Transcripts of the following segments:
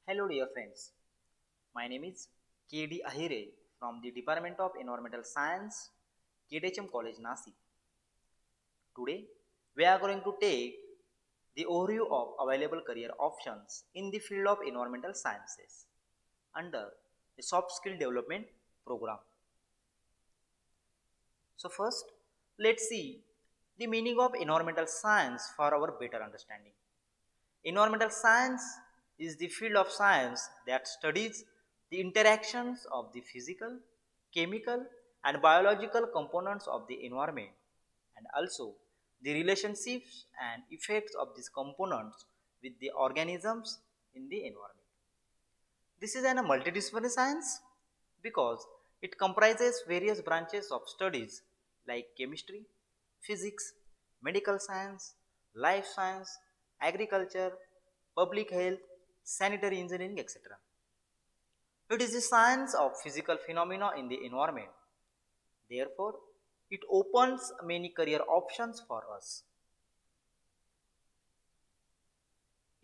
Hello dear friends, my name is KD Ahire from the Department of Environmental Science, KDHM College Nasi. Today we are going to take the overview of available career options in the field of environmental sciences under the soft skill development program. So first, let's see the meaning of environmental science for our better understanding. Environmental science is the field of science that studies the interactions of the physical, chemical, and biological components of the environment and also the relationships and effects of these components with the organisms in the environment. This is a multidisciplinary science because it comprises various branches of studies like chemistry, physics, medical science, life science, agriculture, public health, sanitary engineering, etc. It is the science of physical phenomena in the environment. Therefore, it opens many career options for us.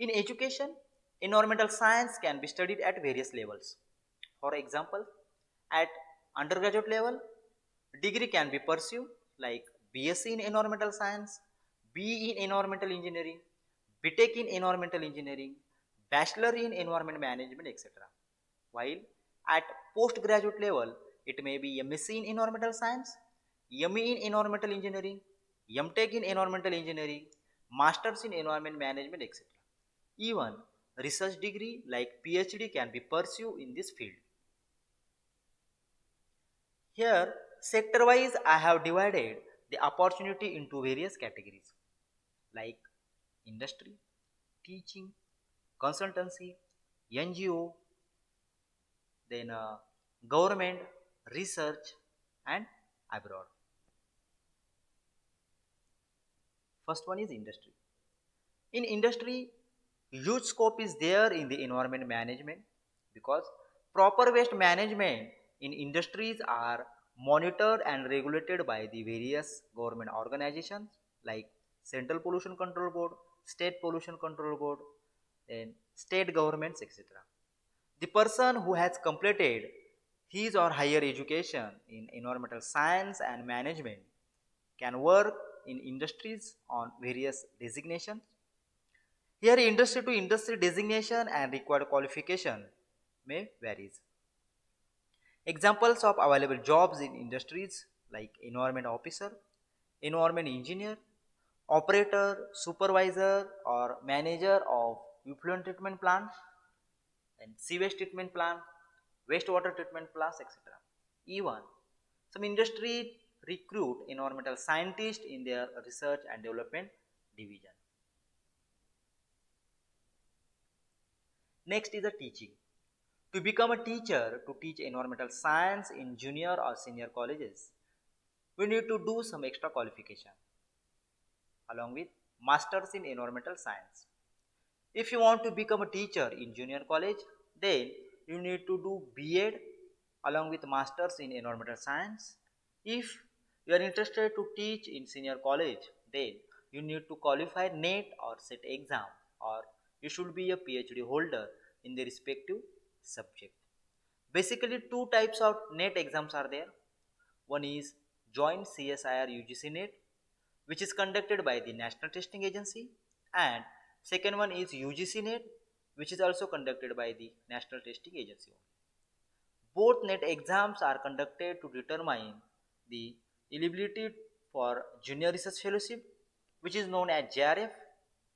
In education, environmental science can be studied at various levels. For example, at undergraduate level, degree can be pursued like BSc in environmental science, BE in environmental engineering, BTech in environmental engineering, Bachelor in environment management, etc. While at postgraduate level, it may be MSc in environmental science, ME in environmental engineering, MTech in environmental engineering, Masters in environment management, etc. Even research degree like PhD can be pursued in this field. Here, sector wise, I have divided the opportunity into various categories like industry, teaching, consultancy, NGO, then government, research, and abroad. First one is industry. In industry, huge scope is there in the environment management because proper waste management in industries are monitored and regulated by the various government organizations like Central Pollution Control Board, State Pollution Control Board, then state governments, etc. The person who has completed his or higher education in environmental science and management can work in industries on various designations. Here industry to industry designation and required qualification may varies. Examples of available jobs in industries like environment officer, environment engineer, operator, supervisor or manager of effluent treatment plant and sewage treatment plant, wastewater treatment plants, etc. Even some industry recruit environmental scientists in their research and development division. Next is the teaching. To become a teacher to teach environmental science in junior or senior colleges, we need to do some extra qualification along with masters in environmental science. If you want to become a teacher in junior college, then you need to do B.Ed along with masters in environmental science. If you are interested to teach in senior college, then you need to qualify NET or SET exam, or you should be a PhD holder in the respective subject. Basically, two types of NET exams are there. One is Joint CSIR UGC NET, which is conducted by the National Testing Agency, and second one is UGC NET, which is also conducted by the National Testing Agency. Both NET exams are conducted to determine the eligibility for Junior Research Fellowship, which is known as JRF,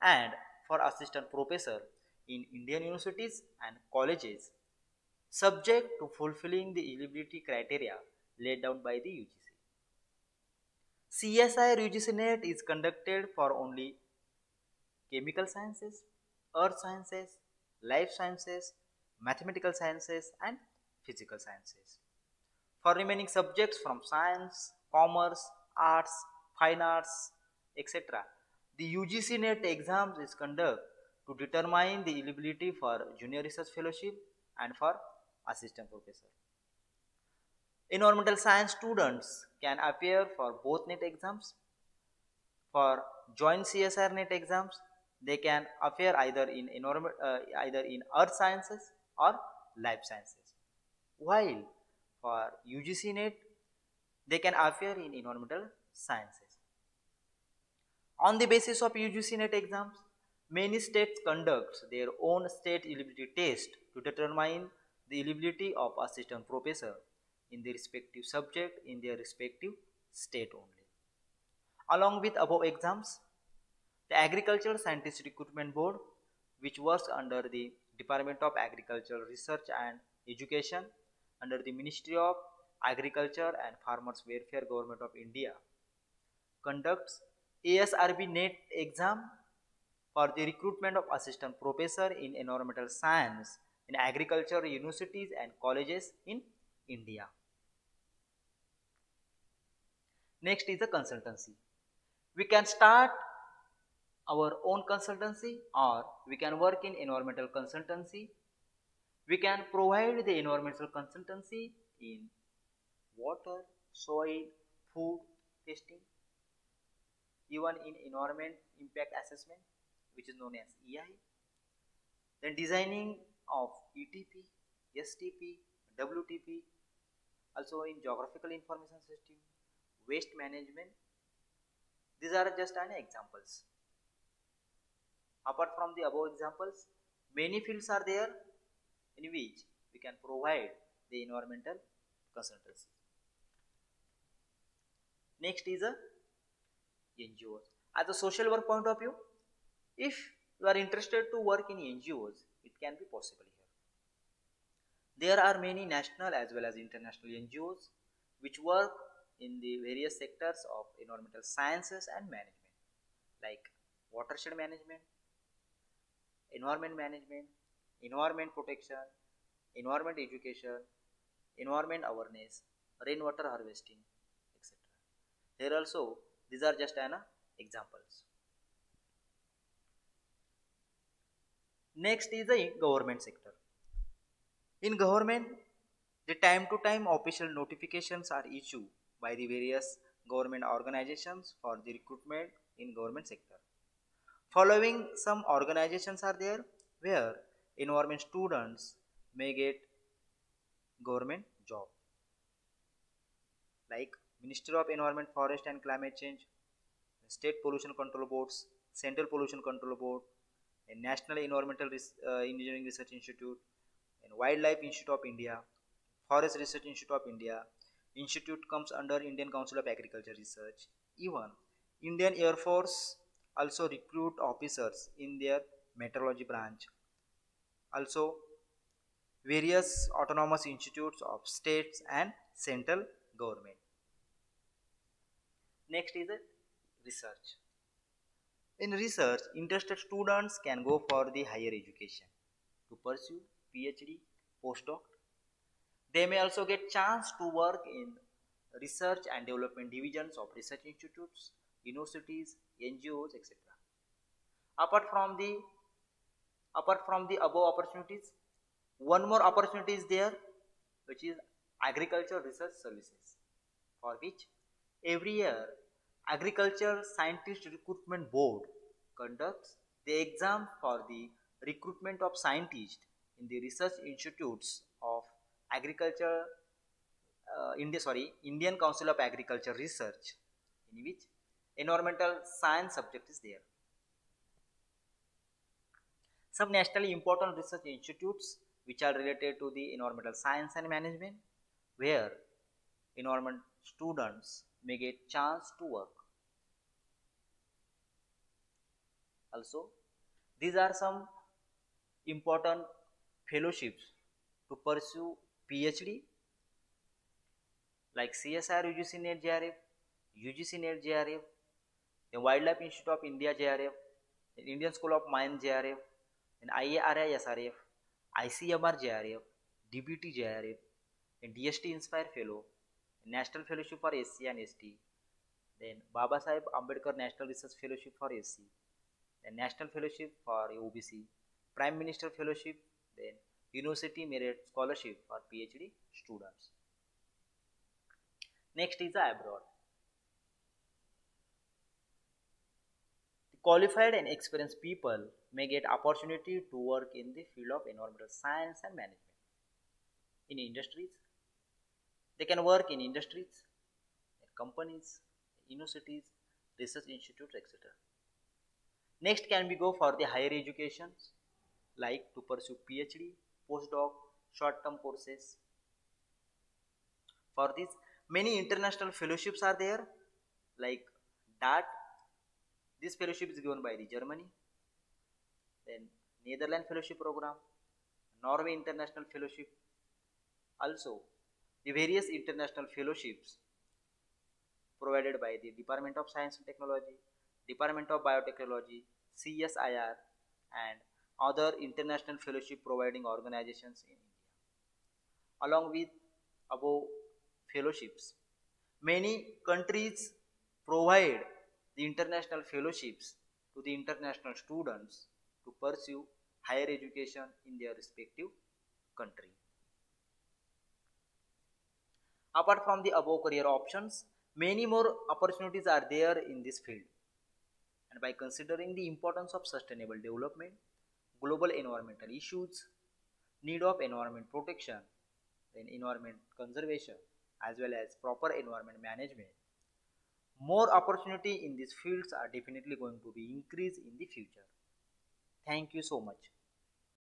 and for Assistant Professor in Indian universities and colleges, subject to fulfilling the eligibility criteria laid down by the UGC. CSIR UGC NET is conducted for only chemical sciences, earth sciences, life sciences, mathematical sciences, and physical sciences. For remaining subjects from science, commerce, arts, fine arts, etc., the UGC NET exams is conducted to determine the eligibility for junior research fellowship and for assistant professor. Environmental science students can appear for both NET exams. For joint CSIR NET exams, They can appear either in earth sciences or life sciences. While for UGC NET, they can appear in environmental sciences. On the basis of UGC NET exams, many states conduct their own state eligibility test to determine the eligibility of assistant professor in the respective subject in their respective state only. Along with above exams, the Agricultural Scientist Recruitment Board, which works under the Department of Agricultural Research and Education under the Ministry of Agriculture and Farmers Welfare Government of India, conducts ASRB NET exam for the recruitment of assistant professor in environmental science in agriculture universities and colleges in India. Next is the consultancy. We can start our own consultancy or we can work in environmental consultancy. We can provide the environmental consultancy in water, soil, food testing, even in environment impact assessment, which is known as EI. Then designing of ETP, STP, WTP, also in geographical information system, waste management. These are just an examples. Apart from the above examples, many fields are there in which we can provide the environmental consultancy. Next is a NGOs. As a social work point of view, if you are interested to work in NGOs, it can be possible here. There are many national as well as international NGOs which work in the various sectors of environmental sciences and management, like watershed management, environment management, environment protection, environment education, environment awareness, rainwater harvesting, etc. Here also, these are just examples. Next is the government sector. In government, the time to time official notifications are issued by the various government organizations for the recruitment in government sector. Following some organizations are there where environment students may get government job, like Ministry of Environment, Forest and Climate Change, State Pollution Control Boards, Central Pollution Control Board, and National Environmental Engineering Research Institute, and Wildlife Institute of India, Forest Research Institute of India. Institute comes under Indian Council of Agriculture Research. Even Indian Air Force also recruit officers in their meteorology branch. Also, various autonomous institutes of states and central government. Next is research. In research, interested students can go for the higher education to pursue PhD, postdoc. They may also get chance to work in research and development divisions of research institutes, universities, NGOs, etc. Apart from the above opportunities, one more opportunity is there, which is agriculture research services, for which every year Agriculture Scientist Recruitment Board conducts the exam for the recruitment of scientists in the research institutes of agriculture, Indian Council of Agriculture Research, in which environmental science subject is there. Some nationally important research institutes which are related to the environmental science and management, where environment students may get chance to work. Also, these are some important fellowships to pursue PhD, like CSR UGC NET JRF, UGC NET JRF, the Wildlife Institute of India JRF, the Indian School of Mines JRF, and IARI SRF, ICMR JRF, DBT JRF, and DST Inspire Fellow, National Fellowship for SC and ST, then Baba Sahib Ambedkar National Research Fellowship for SC, then National Fellowship for OBC, Prime Minister Fellowship, then University Merit Scholarship for PhD students. Next is the abroad. The Qualified and experienced people may get opportunity to work in the field of environmental science and management. In industries, they can work in industries, companies, universities, research institutes, etc. Next can we go for the higher education, like to pursue PhD, postdoc, short-term courses. For this, many international fellowships are there, like that. This fellowship is given by the Germany, then Netherlands Fellowship Program, Norway International Fellowship. Also, the various international fellowships provided by the Department of Science and Technology, Department of Biotechnology, CSIR, and other international fellowship providing organizations in India. Along with above fellowships, many countries provide the international fellowships to the international students to pursue higher education in their respective country. Apart from the above career options, many more opportunities are there in this field. And by considering the importance of sustainable development, global environmental issues, need of environment protection, then environment conservation, as well as proper environment management, more opportunity in these fields are definitely going to be increased in the future. Thank you so much.